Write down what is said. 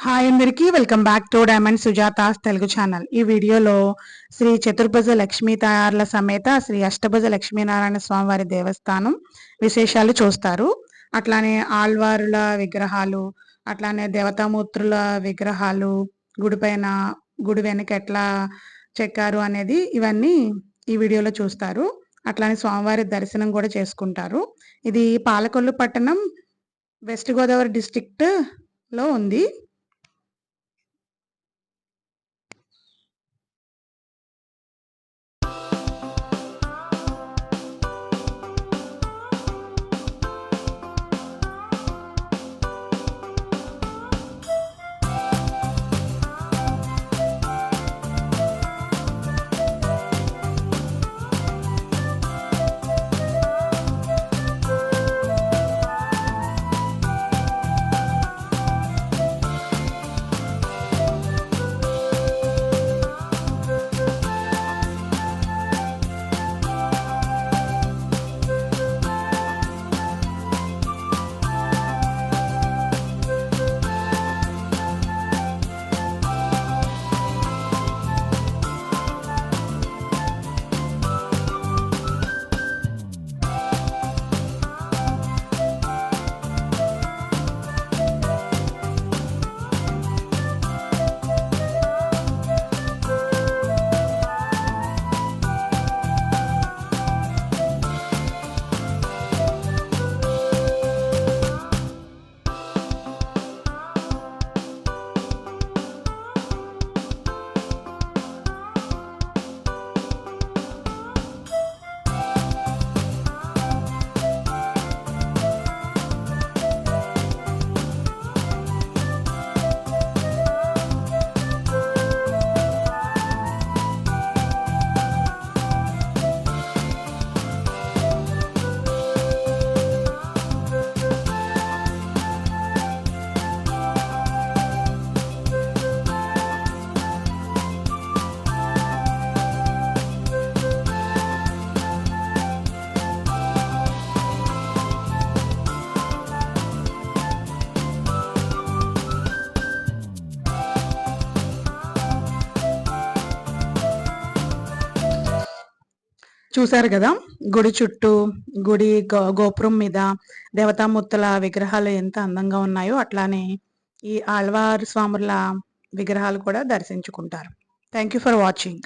Hi అందరికీ welcome back to diamond Sujata's Telugu channel. ఈ వీడియోలో శ్రీ చతుర్భుజ లక్ష్మీ తయారుల సమేత శ్రీ అష్టభుజ లక్ష్మీనారాయణ స్వామివారి దేవస్థానం విశేషాలు చూస్తారు. అట్లానే ఆళ్వారుల విగ్రహాలు, అట్లానే దేవతామూర్తుల విగ్రహాలు, గుడిపైన గుడి వెనక ఎట్లా చెక్కారు అనేది ఇవన్నీ ఈ వీడియోలో చూస్తారు. అట్లానే స్వామివారి దర్శనం కూడా చేసుకుంటారు. ఇది పాలకొల్లు పట్టణం, వెస్ట్ గోదావరి డిస్ట్రిక్ట్ లో ఉంది. చూశారు కదా, గుడి చుట్టూ, గుడి గోపురం మీద దేవతామూర్తుల విగ్రహాలు ఎంత అందంగా ఉన్నాయో అట్లానే ఈ ఆళ్వార్ స్వాముల విగ్రహాలు కూడా దర్శించుకుంటారు. Thank you for watching.